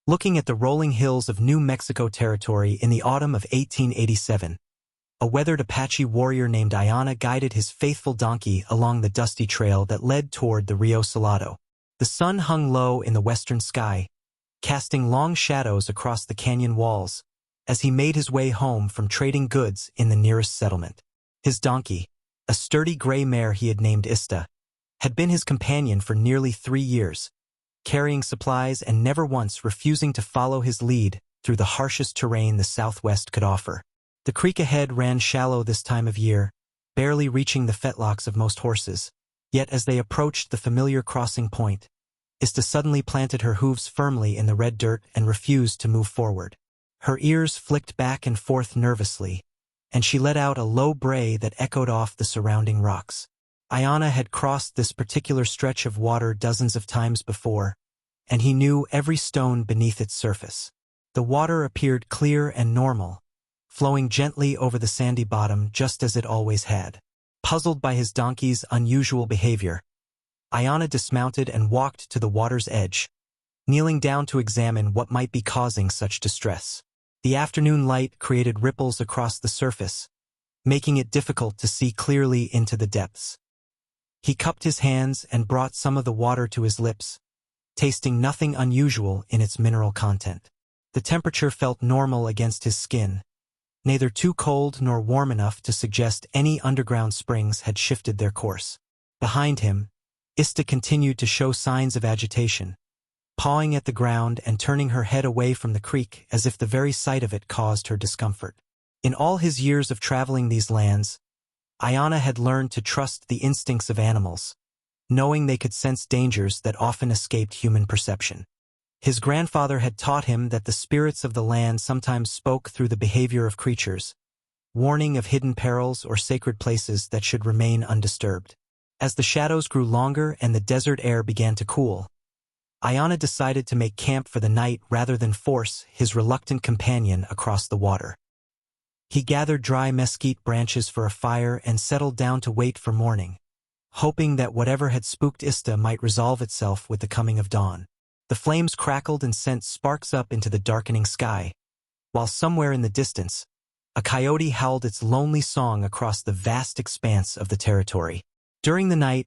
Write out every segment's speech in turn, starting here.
Looking at the rolling hills of New Mexico Territory in the autumn of 1887, a weathered Apache warrior named Ayana guided his faithful donkey along the dusty trail that led toward the Rio Salado. The sun hung low in the western sky, casting long shadows across the canyon walls, as he made his way home from trading goods in the nearest settlement. His donkey, a sturdy gray mare he had named Ista, had been his companion for nearly 3 years, carrying supplies and never once refusing to follow his lead through the harshest terrain the Southwest could offer. The creek ahead ran shallow this time of year, barely reaching the fetlocks of most horses. Yet as they approached the familiar crossing point, Ista suddenly planted her hooves firmly in the red dirt and refused to move forward. Her ears flicked back and forth nervously, and she let out a low bray that echoed off the surrounding rocks. Ayana had crossed this particular stretch of water dozens of times before, and he knew every stone beneath its surface. The water appeared clear and normal, flowing gently over the sandy bottom just as it always had. Puzzled by his donkey's unusual behavior, Ayana dismounted and walked to the water's edge, kneeling down to examine what might be causing such distress. The afternoon light created ripples across the surface, making it difficult to see clearly into the depths. He cupped his hands and brought some of the water to his lips, tasting nothing unusual in its mineral content. The temperature felt normal against his skin, neither too cold nor warm enough to suggest any underground springs had shifted their course. Behind him, Ista continued to show signs of agitation, pawing at the ground and turning her head away from the creek as if the very sight of it caused her discomfort. In all his years of traveling these lands, Ayana had learned to trust the instincts of animals, knowing they could sense dangers that often escaped human perception. His grandfather had taught him that the spirits of the land sometimes spoke through the behavior of creatures, warning of hidden perils or sacred places that should remain undisturbed. As the shadows grew longer and the desert air began to cool, Ayana decided to make camp for the night rather than force his reluctant companion across the water. He gathered dry mesquite branches for a fire and settled down to wait for morning, hoping that whatever had spooked Ista might resolve itself with the coming of dawn. The flames crackled and sent sparks up into the darkening sky, while somewhere in the distance, a coyote howled its lonely song across the vast expanse of the territory. During the night,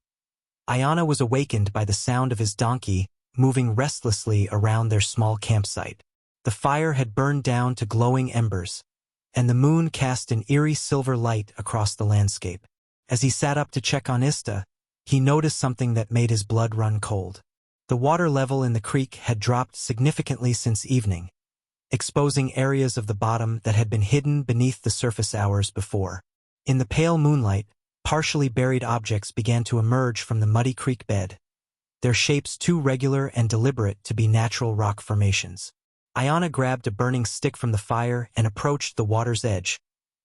Ayana was awakened by the sound of his donkey moving restlessly around their small campsite. The fire had burned down to glowing embers, and the moon cast an eerie silver light across the landscape. As he sat up to check on Ista, he noticed something that made his blood run cold. The water level in the creek had dropped significantly since evening, exposing areas of the bottom that had been hidden beneath the surface hours before. In the pale moonlight, partially buried objects began to emerge from the muddy creek bed, their shapes too regular and deliberate to be natural rock formations. Ayana grabbed a burning stick from the fire and approached the water's edge,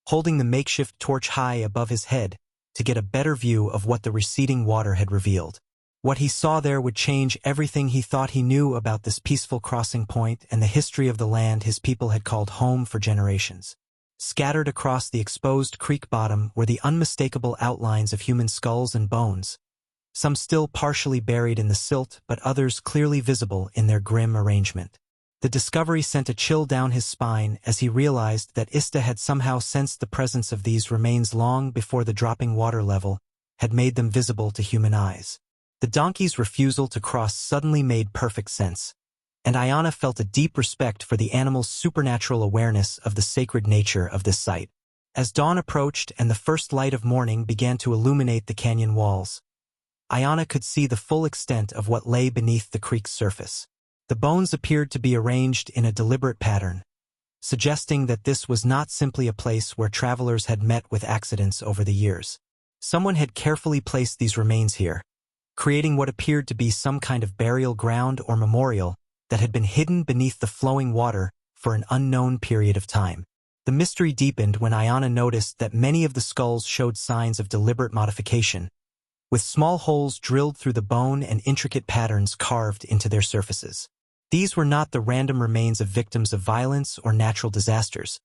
holding the makeshift torch high above his head to get a better view of what the receding water had revealed. What he saw there would change everything he thought he knew about this peaceful crossing point and the history of the land his people had called home for generations. Scattered across the exposed creek bottom were the unmistakable outlines of human skulls and bones, some still partially buried in the silt but others clearly visible in their grim arrangement. The discovery sent a chill down his spine as he realized that Ista had somehow sensed the presence of these remains long before the dropping water level had made them visible to human eyes. The donkey's refusal to cross suddenly made perfect sense, and Ayana felt a deep respect for the animal's supernatural awareness of the sacred nature of this site. As dawn approached and the first light of morning began to illuminate the canyon walls, Ayana could see the full extent of what lay beneath the creek's surface. The bones appeared to be arranged in a deliberate pattern, suggesting that this was not simply a place where travelers had met with accidents over the years. Someone had carefully placed these remains here, creating what appeared to be some kind of burial ground or memorial that had been hidden beneath the flowing water for an unknown period of time. The mystery deepened when Ayana noticed that many of the skulls showed signs of deliberate modification, with small holes drilled through the bone and intricate patterns carved into their surfaces. These were not the random remains of victims of violence or natural disasters,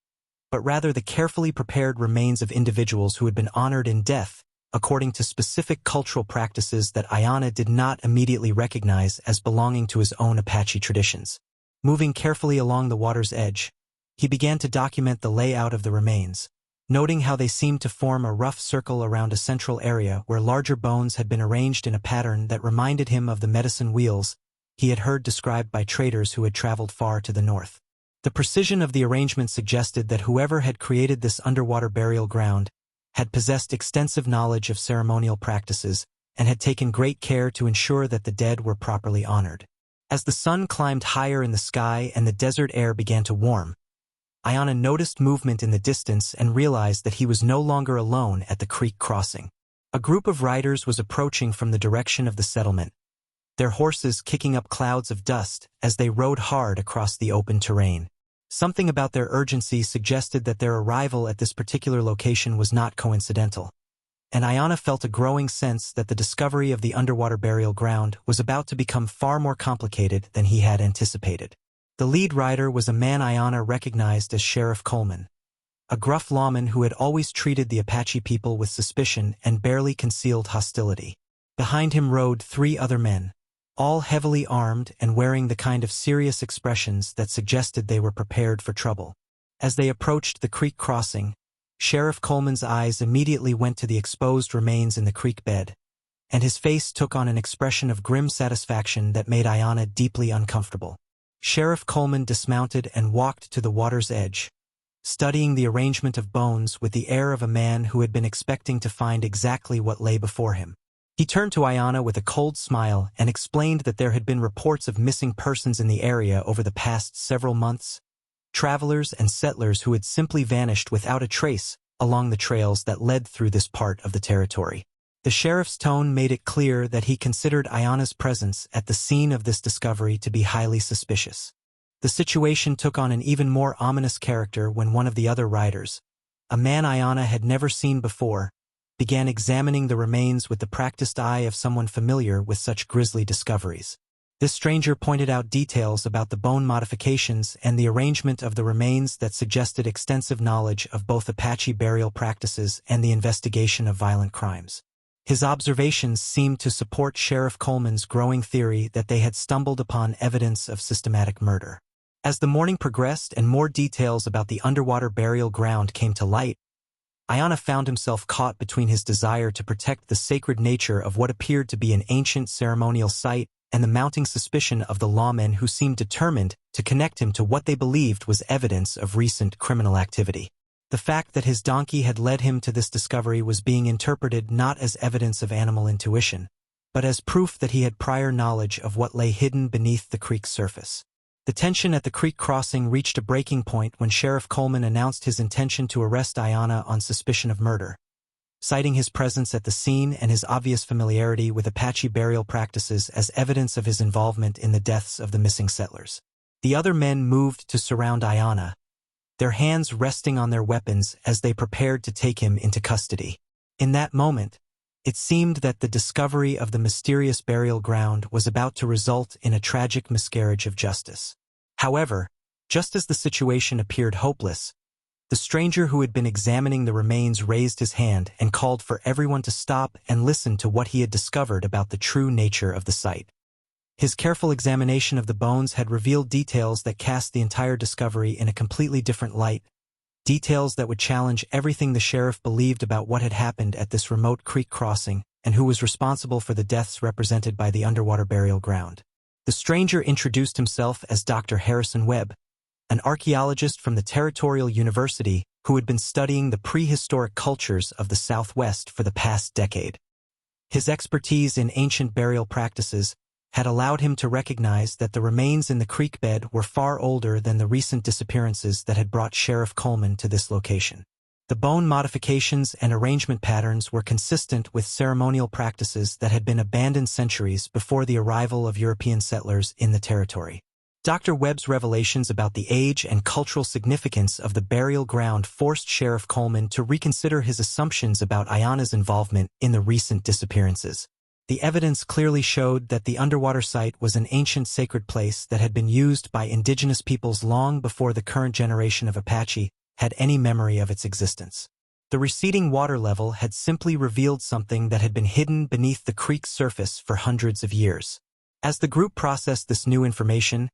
but rather the carefully prepared remains of individuals who had been honored in death according to specific cultural practices that Ayana did not immediately recognize as belonging to his own Apache traditions. Moving carefully along the water's edge, he began to document the layout of the remains, noting how they seemed to form a rough circle around a central area where larger bones had been arranged in a pattern that reminded him of the medicine wheels he had heard described by traders who had traveled far to the north. The precision of the arrangement suggested that whoever had created this underwater burial ground had possessed extensive knowledge of ceremonial practices and had taken great care to ensure that the dead were properly honored. As the sun climbed higher in the sky and the desert air began to warm, Ayana noticed movement in the distance and realized that he was no longer alone at the creek crossing. A group of riders was approaching from the direction of the settlement, their horses kicking up clouds of dust as they rode hard across the open terrain. Something about their urgency suggested that their arrival at this particular location was not coincidental, and Ayana felt a growing sense that the discovery of the underwater burial ground was about to become far more complicated than he had anticipated. The lead rider was a man Ayana recognized as Sheriff Coleman, a gruff lawman who had always treated the Apache people with suspicion and barely concealed hostility. Behind him rode 3 other men, all heavily armed and wearing the kind of serious expressions that suggested they were prepared for trouble. As they approached the creek crossing, Sheriff Coleman's eyes immediately went to the exposed remains in the creek bed, and his face took on an expression of grim satisfaction that made Ayana deeply uncomfortable. Sheriff Coleman dismounted and walked to the water's edge, studying the arrangement of bones with the air of a man who had been expecting to find exactly what lay before him. He turned to Ayana with a cold smile and explained that there had been reports of missing persons in the area over the past several months, travelers and settlers who had simply vanished without a trace along the trails that led through this part of the territory. The sheriff's tone made it clear that he considered Ayana's presence at the scene of this discovery to be highly suspicious. The situation took on an even more ominous character when one of the other riders, a man Ayana had never seen before, began examining the remains with the practiced eye of someone familiar with such grisly discoveries. This stranger pointed out details about the bone modifications and the arrangement of the remains that suggested extensive knowledge of both Apache burial practices and the investigation of violent crimes. His observations seemed to support Sheriff Coleman's growing theory that they had stumbled upon evidence of systematic murder. As the morning progressed and more details about the underwater burial ground came to light, Ayana found himself caught between his desire to protect the sacred nature of what appeared to be an ancient ceremonial site and the mounting suspicion of the lawmen who seemed determined to connect him to what they believed was evidence of recent criminal activity. The fact that his donkey had led him to this discovery was being interpreted not as evidence of animal intuition, but as proof that he had prior knowledge of what lay hidden beneath the creek's surface. The tension at the creek crossing reached a breaking point when Sheriff Coleman announced his intention to arrest Ayana on suspicion of murder, citing his presence at the scene and his obvious familiarity with Apache burial practices as evidence of his involvement in the deaths of the missing settlers. The other men moved to surround Ayana, their hands resting on their weapons as they prepared to take him into custody. In that moment, it seemed that the discovery of the mysterious burial ground was about to result in a tragic miscarriage of justice. However, just as the situation appeared hopeless, the stranger who had been examining the remains raised his hand and called for everyone to stop and listen to what he had discovered about the true nature of the site. His careful examination of the bones had revealed details that cast the entire discovery in a completely different light, details that would challenge everything the sheriff believed about what had happened at this remote creek crossing and who was responsible for the deaths represented by the underwater burial ground. The stranger introduced himself as Dr. Harrison Webb, an archaeologist from the Territorial University who had been studying the prehistoric cultures of the Southwest for the past decade. His expertise in ancient burial practices had allowed him to recognize that the remains in the creek bed were far older than the recent disappearances that had brought Sheriff Coleman to this location. The bone modifications and arrangement patterns were consistent with ceremonial practices that had been abandoned centuries before the arrival of European settlers in the territory. Dr. Webb's revelations about the age and cultural significance of the burial ground forced Sheriff Coleman to reconsider his assumptions about Ayana's involvement in the recent disappearances. The evidence clearly showed that the underwater site was an ancient sacred place that had been used by indigenous peoples long before the current generation of Apache had any memory of its existence. The receding water level had simply revealed something that had been hidden beneath the creek's surface for hundreds of years. As the group processed this new information,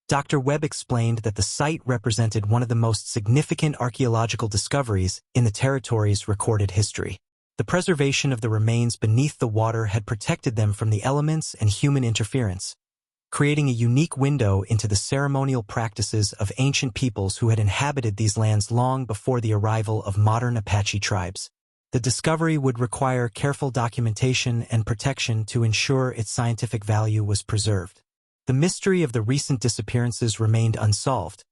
Dr. Webb explained that the site represented one of the most significant archaeological discoveries in the territory's recorded history. The preservation of the remains beneath the water had protected them from the elements and human interference, creating a unique window into the ceremonial practices of ancient peoples who had inhabited these lands long before the arrival of modern Apache tribes. The discovery would require careful documentation and protection to ensure its scientific value was preserved. The mystery of the recent disappearances remained unsolved,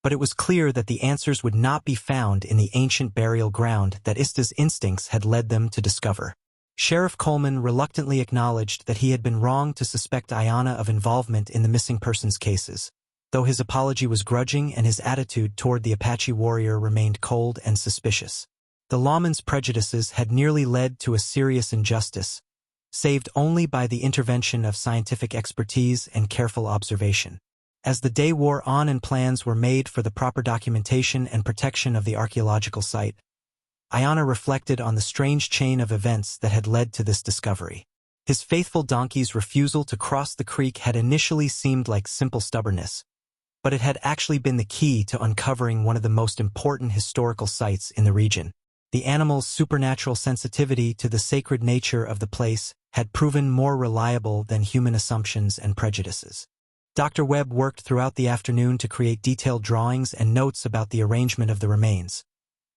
but it was clear that the answers would not be found in the ancient burial ground that ISTA's instincts had led them to discover. Sheriff Coleman reluctantly acknowledged that he had been wrong to suspect Ayanna of involvement in the missing persons cases, though his apology was grudging and his attitude toward the Apache warrior remained cold and suspicious. The lawman's prejudices had nearly led to a serious injustice, saved only by the intervention of scientific expertise and careful observation. As the day wore on and plans were made for the proper documentation and protection of the archaeological site, Ayanna reflected on the strange chain of events that had led to this discovery. His faithful donkey's refusal to cross the creek had initially seemed like simple stubbornness, but it had actually been the key to uncovering one of the most important historical sites in the region. The animal's supernatural sensitivity to the sacred nature of the place had proven more reliable than human assumptions and prejudices. Dr. Webb worked throughout the afternoon to create detailed drawings and notes about the arrangement of the remains,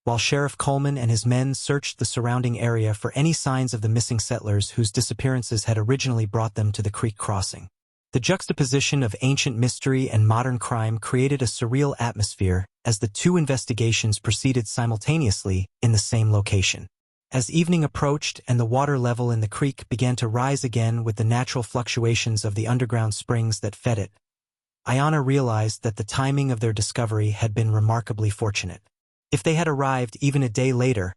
while Sheriff Coleman and his men searched the surrounding area for any signs of the missing settlers whose disappearances had originally brought them to the creek crossing. The juxtaposition of ancient mystery and modern crime created a surreal atmosphere as the two investigations proceeded simultaneously in the same location. As evening approached and the water level in the creek began to rise again with the natural fluctuations of the underground springs that fed it, Ayanna realized that the timing of their discovery had been remarkably fortunate. If they had arrived even a day later,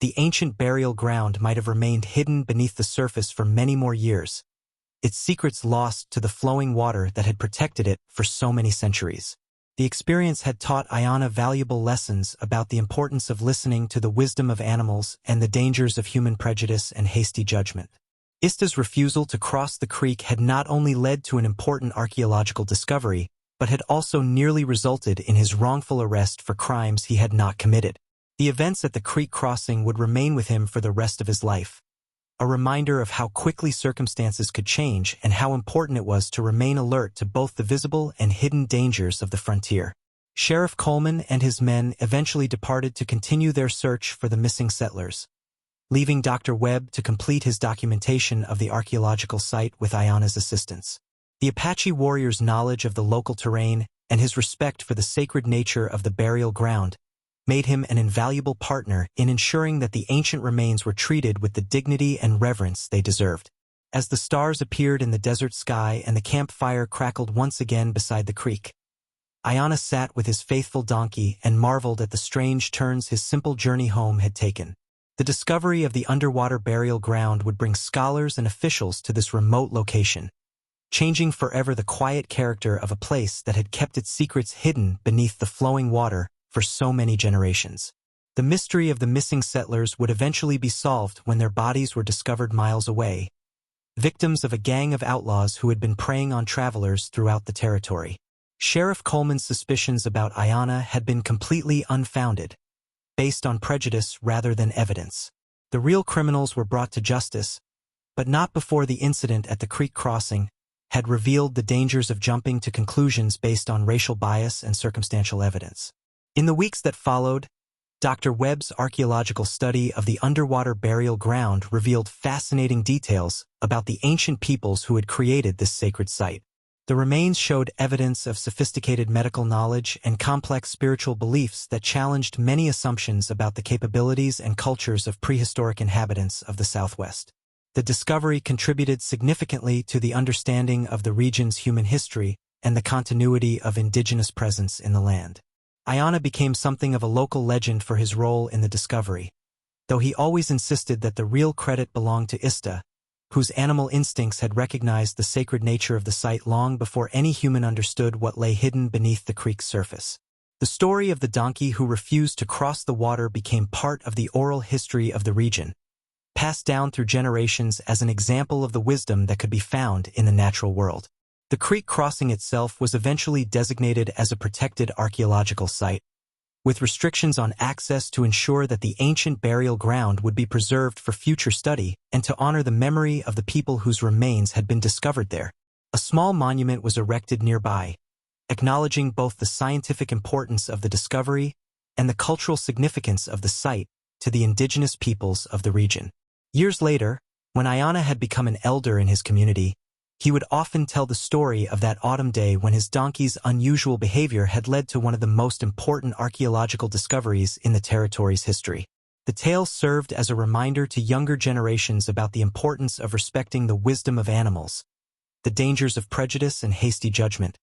the ancient burial ground might have remained hidden beneath the surface for many more years, its secrets lost to the flowing water that had protected it for so many centuries. The experience had taught Ayanna valuable lessons about the importance of listening to the wisdom of animals and the dangers of human prejudice and hasty judgment. ISTA's refusal to cross the creek had not only led to an important archaeological discovery, but had also nearly resulted in his wrongful arrest for crimes he had not committed. The events at the creek crossing would remain with him for the rest of his life, a reminder of how quickly circumstances could change and how important it was to remain alert to both the visible and hidden dangers of the frontier. Sheriff Coleman and his men eventually departed to continue their search for the missing settlers, leaving Dr. Webb to complete his documentation of the archaeological site with Ayanna's assistance. The Apache warrior's knowledge of the local terrain and his respect for the sacred nature of the burial ground made him an invaluable partner in ensuring that the ancient remains were treated with the dignity and reverence they deserved. As the stars appeared in the desert sky and the campfire crackled once again beside the creek, Ayanna sat with his faithful donkey and marveled at the strange turns his simple journey home had taken. The discovery of the underwater burial ground would bring scholars and officials to this remote location, changing forever the quiet character of a place that had kept its secrets hidden beneath the flowing water for so many generations. The mystery of the missing settlers would eventually be solved when their bodies were discovered miles away, victims of a gang of outlaws who had been preying on travelers throughout the territory. Sheriff Coleman's suspicions about Ayanna had been completely unfounded, based on prejudice rather than evidence. The real criminals were brought to justice, but not before the incident at the creek crossing had revealed the dangers of jumping to conclusions based on racial bias and circumstantial evidence. In the weeks that followed, Dr. Webb's archaeological study of the underwater burial ground revealed fascinating details about the ancient peoples who had created this sacred site. The remains showed evidence of sophisticated medical knowledge and complex spiritual beliefs that challenged many assumptions about the capabilities and cultures of prehistoric inhabitants of the Southwest. The discovery contributed significantly to the understanding of the region's human history and the continuity of indigenous presence in the land. Ayanna became something of a local legend for his role in the discovery, though he always insisted that the real credit belonged to ISTA, whose animal instincts had recognized the sacred nature of the site long before any human understood what lay hidden beneath the creek's surface. The story of the donkey who refused to cross the water became part of the oral history of the region, passed down through generations as an example of the wisdom that could be found in the natural world. The creek crossing itself was eventually designated as a protected archaeological site, with restrictions on access to ensure that the ancient burial ground would be preserved for future study and to honor the memory of the people whose remains had been discovered there. A small monument was erected nearby, acknowledging both the scientific importance of the discovery and the cultural significance of the site to the indigenous peoples of the region. Years later, when Ayana had become an elder in his community, he would often tell the story of that autumn day when his donkey's unusual behavior had led to one of the most important archaeological discoveries in the territory's history. The tale served as a reminder to younger generations about the importance of respecting the wisdom of animals, the dangers of prejudice and hasty judgment,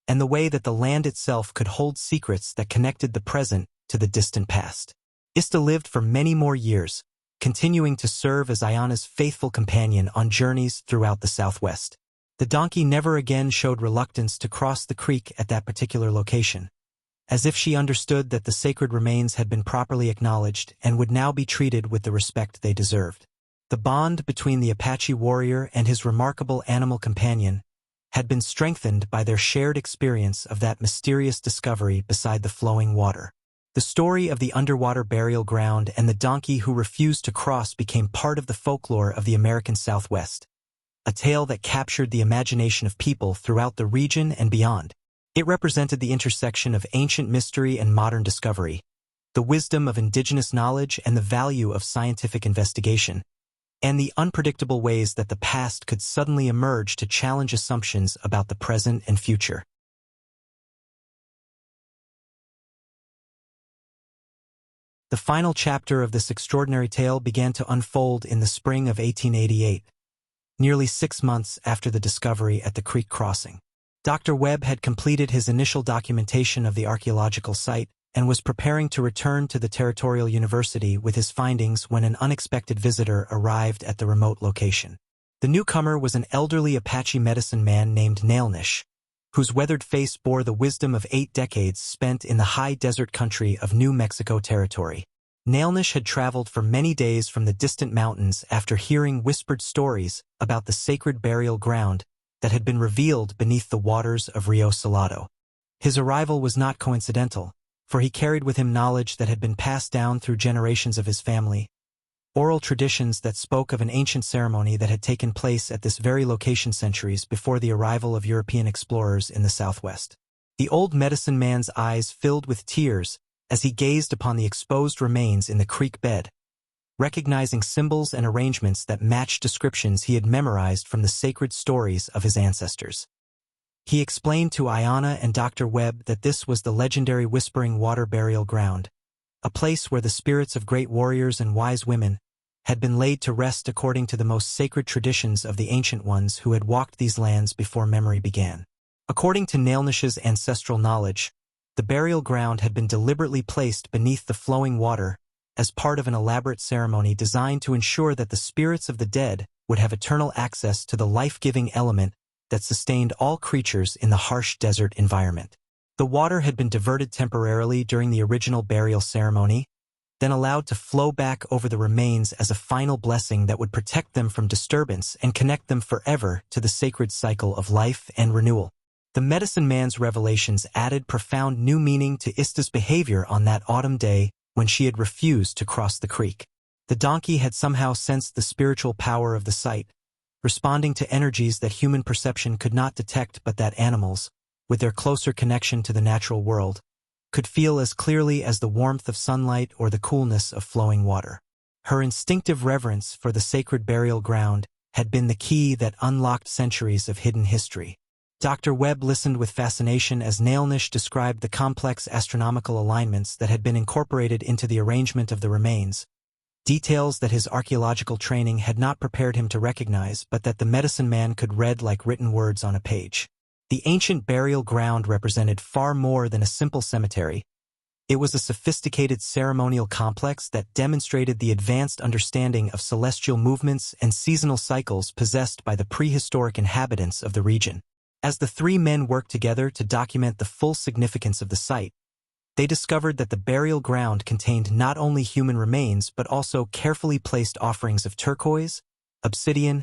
and the way that the land itself could hold secrets that connected the present to the distant past. Ista lived for many more years, continuing to serve as Ayana's faithful companion on journeys throughout the Southwest. The donkey never again showed reluctance to cross the creek at that particular location, as if she understood that the sacred remains had been properly acknowledged and would now be treated with the respect they deserved. The bond between the Apache warrior and his remarkable animal companion had been strengthened by their shared experience of that mysterious discovery beside the flowing water. The story of the underwater burial ground and the donkey who refused to cross became part of the folklore of the American Southwest, a tale that captured the imagination of people throughout the region and beyond. It represented the intersection of ancient mystery and modern discovery, the wisdom of indigenous knowledge and the value of scientific investigation, and the unpredictable ways that the past could suddenly emerge to challenge assumptions about the present and future. The final chapter of this extraordinary tale began to unfold in the spring of 1888. Nearly 6 months after the discovery at the creek crossing. Dr. Webb had completed his initial documentation of the archaeological site and was preparing to return to the Territorial University with his findings when an unexpected visitor arrived at the remote location. The newcomer was an elderly Apache medicine man named Nailnish, whose weathered face bore the wisdom of 8 decades spent in the high desert country of New Mexico Territory. Nailnish had traveled for many days from the distant mountains after hearing whispered stories about the sacred burial ground that had been revealed beneath the waters of Rio Salado. His arrival was not coincidental, for he carried with him knowledge that had been passed down through generations of his family, oral traditions that spoke of an ancient ceremony that had taken place at this very location centuries before the arrival of European explorers in the Southwest. The old medicine man's eyes filled with tears as he gazed upon the exposed remains in the creek bed, recognizing symbols and arrangements that matched descriptions he had memorized from the sacred stories of his ancestors. He explained to Ayana and Dr. Webb that this was the legendary Whispering Water Burial Ground, a place where the spirits of great warriors and wise women had been laid to rest according to the most sacred traditions of the ancient ones who had walked these lands before memory began. According to Nailnish's ancestral knowledge, the burial ground had been deliberately placed beneath the flowing water as part of an elaborate ceremony designed to ensure that the spirits of the dead would have eternal access to the life-giving element that sustained all creatures in the harsh desert environment. The water had been diverted temporarily during the original burial ceremony, then allowed to flow back over the remains as a final blessing that would protect them from disturbance and connect them forever to the sacred cycle of life and renewal. The medicine man's revelations added profound new meaning to Ista's behavior on that autumn day when she had refused to cross the creek. The donkey had somehow sensed the spiritual power of the site, responding to energies that human perception could not detect but that animals, with their closer connection to the natural world, could feel as clearly as the warmth of sunlight or the coolness of flowing water. Her instinctive reverence for the sacred burial ground had been the key that unlocked centuries of hidden history. Dr. Webb listened with fascination as Nailnish described the complex astronomical alignments that had been incorporated into the arrangement of the remains, details that his archaeological training had not prepared him to recognize but that the medicine man could read like written words on a page. The ancient burial ground represented far more than a simple cemetery. It was a sophisticated ceremonial complex that demonstrated the advanced understanding of celestial movements and seasonal cycles possessed by the prehistoric inhabitants of the region. As the 3 men worked together to document the full significance of the site, they discovered that the burial ground contained not only human remains but also carefully placed offerings of turquoise, obsidian,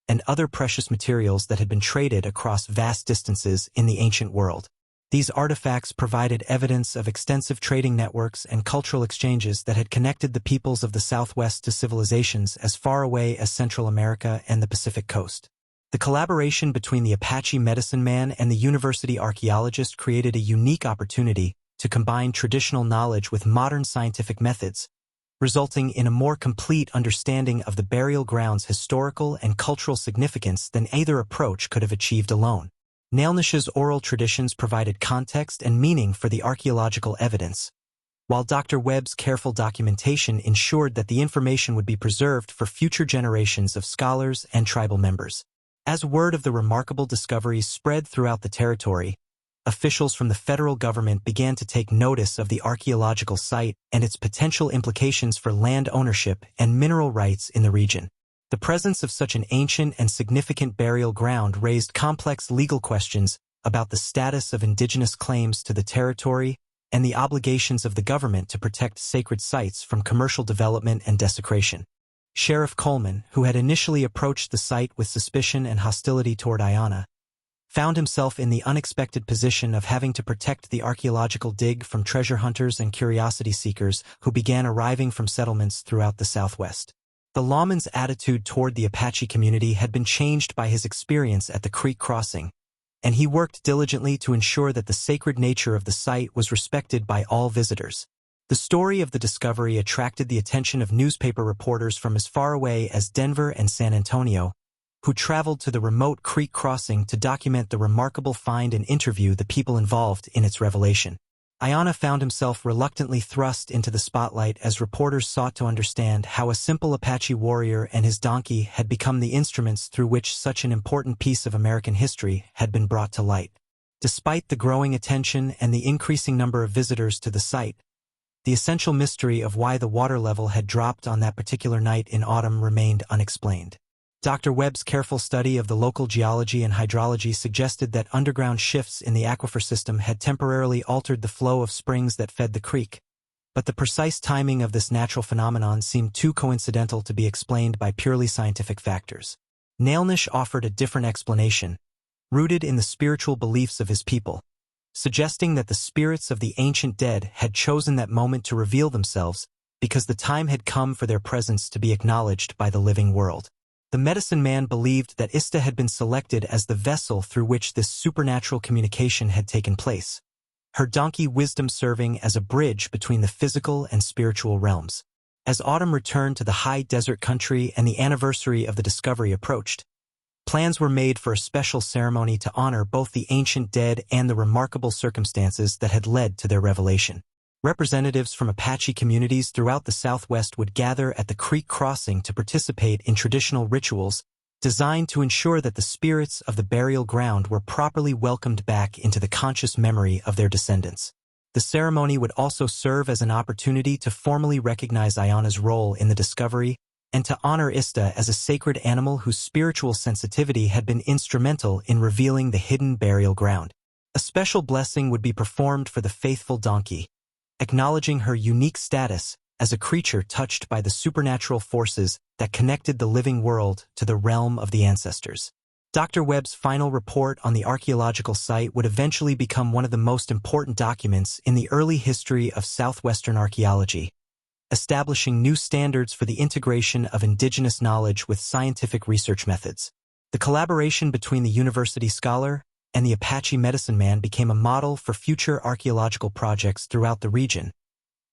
and other precious materials that had been traded across vast distances in the ancient world. These artifacts provided evidence of extensive trading networks and cultural exchanges that had connected the peoples of the Southwest to civilizations as far away as Central America and the Pacific coast. The collaboration between the Apache medicine man and the university archaeologist created a unique opportunity to combine traditional knowledge with modern scientific methods, resulting in a more complete understanding of the burial ground's historical and cultural significance than either approach could have achieved alone. Nailnish's oral traditions provided context and meaning for the archaeological evidence, while Dr. Webb's careful documentation ensured that the information would be preserved for future generations of scholars and tribal members. As word of the remarkable discoveries spread throughout the territory, officials from the federal government began to take notice of the archaeological site and its potential implications for land ownership and mineral rights in the region. The presence of such an ancient and significant burial ground raised complex legal questions about the status of indigenous claims to the territory and the obligations of the government to protect sacred sites from commercial development and desecration. Sheriff Coleman, who had initially approached the site with suspicion and hostility toward Ayanna, found himself in the unexpected position of having to protect the archaeological dig from treasure hunters and curiosity seekers who began arriving from settlements throughout the Southwest. The lawman's attitude toward the Apache community had been changed by his experience at the creek crossing, and he worked diligently to ensure that the sacred nature of the site was respected by all visitors. The story of the discovery attracted the attention of newspaper reporters from as far away as Denver and San Antonio, who traveled to the remote creek crossing to document the remarkable find and interview the people involved in its revelation. Ayanna found himself reluctantly thrust into the spotlight as reporters sought to understand how a simple Apache warrior and his donkey had become the instruments through which such an important piece of American history had been brought to light. Despite the growing attention and the increasing number of visitors to the site, the essential mystery of why the water level had dropped on that particular night in autumn remained unexplained. Dr. Webb's careful study of the local geology and hydrology suggested that underground shifts in the aquifer system had temporarily altered the flow of springs that fed the creek, but the precise timing of this natural phenomenon seemed too coincidental to be explained by purely scientific factors. Nailnish offered a different explanation, rooted in the spiritual beliefs of his people, suggesting that the spirits of the ancient dead had chosen that moment to reveal themselves because the time had come for their presence to be acknowledged by the living world. The medicine man believed that Ista had been selected as the vessel through which this supernatural communication had taken place, her donkey wisdom serving as a bridge between the physical and spiritual realms. As autumn returned to the high desert country and the anniversary of the discovery approached, plans were made for a special ceremony to honor both the ancient dead and the remarkable circumstances that had led to their revelation. Representatives from Apache communities throughout the Southwest would gather at the creek crossing to participate in traditional rituals designed to ensure that the spirits of the burial ground were properly welcomed back into the conscious memory of their descendants. The ceremony would also serve as an opportunity to formally recognize Ayanna's role in the discovery and to honor Ista as a sacred animal whose spiritual sensitivity had been instrumental in revealing the hidden burial ground. A special blessing would be performed for the faithful donkey, acknowledging her unique status as a creature touched by the supernatural forces that connected the living world to the realm of the ancestors. Dr. Webb's final report on the archaeological site would eventually become one of the most important documents in the early history of Southwestern archaeology, establishing new standards for the integration of indigenous knowledge with scientific research methods. The collaboration between the university scholar and the Apache medicine man became a model for future archaeological projects throughout the region,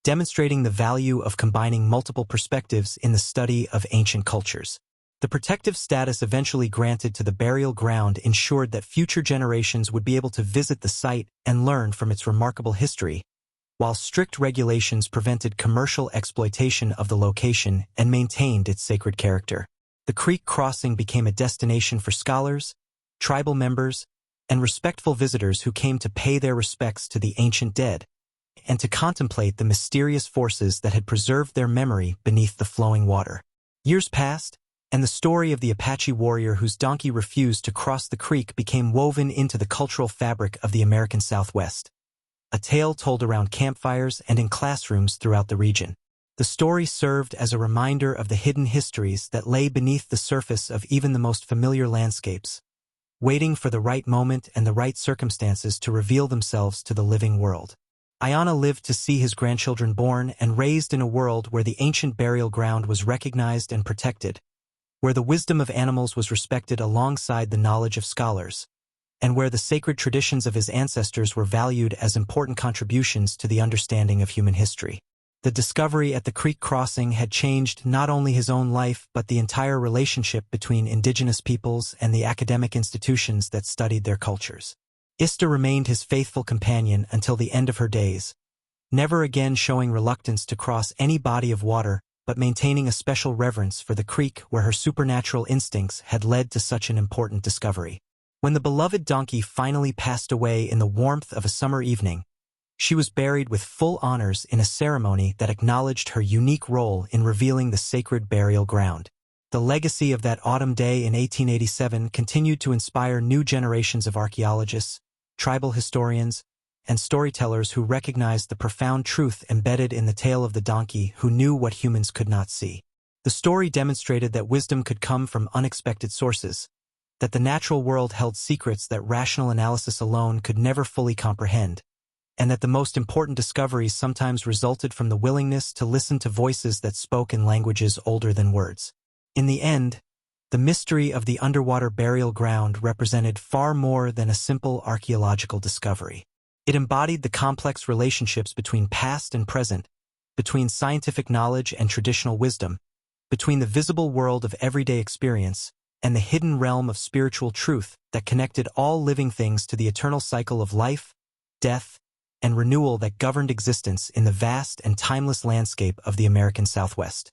demonstrating the value of combining multiple perspectives in the study of ancient cultures. The protective status eventually granted to the burial ground ensured that future generations would be able to visit the site and learn from its remarkable history, while strict regulations prevented commercial exploitation of the location and maintained its sacred character. The creek crossing became a destination for scholars, tribal members, and respectful visitors who came to pay their respects to the ancient dead and to contemplate the mysterious forces that had preserved their memory beneath the flowing water. Years passed, and the story of the Apache warrior whose donkey refused to cross the creek became woven into the cultural fabric of the American Southwest, a tale told around campfires and in classrooms throughout the region. The story served as a reminder of the hidden histories that lay beneath the surface of even the most familiar landscapes, waiting for the right moment and the right circumstances to reveal themselves to the living world. Iana lived to see his grandchildren born and raised in a world where the ancient burial ground was recognized and protected, where the wisdom of animals was respected alongside the knowledge of scholars, and where the sacred traditions of his ancestors were valued as important contributions to the understanding of human history. The discovery at the creek crossing had changed not only his own life but the entire relationship between indigenous peoples and the academic institutions that studied their cultures. Ista remained his faithful companion until the end of her days, never again showing reluctance to cross any body of water but maintaining a special reverence for the creek where her supernatural instincts had led to such an important discovery. When the beloved donkey finally passed away in the warmth of a summer evening, she was buried with full honors in a ceremony that acknowledged her unique role in revealing the sacred burial ground. The legacy of that autumn day in 1887 continued to inspire new generations of archaeologists, tribal historians, and storytellers who recognized the profound truth embedded in the tale of the donkey who knew what humans could not see. The story demonstrated that wisdom could come from unexpected sources, that the natural world held secrets that rational analysis alone could never fully comprehend, and that the most important discoveries sometimes resulted from the willingness to listen to voices that spoke in languages older than words. In the end, the mystery of the underwater burial ground represented far more than a simple archaeological discovery. It embodied the complex relationships between past and present, between scientific knowledge and traditional wisdom, between the visible world of everyday experience and the hidden realm of spiritual truth that connected all living things to the eternal cycle of life, death, and renewal that governed existence in the vast and timeless landscape of the American Southwest.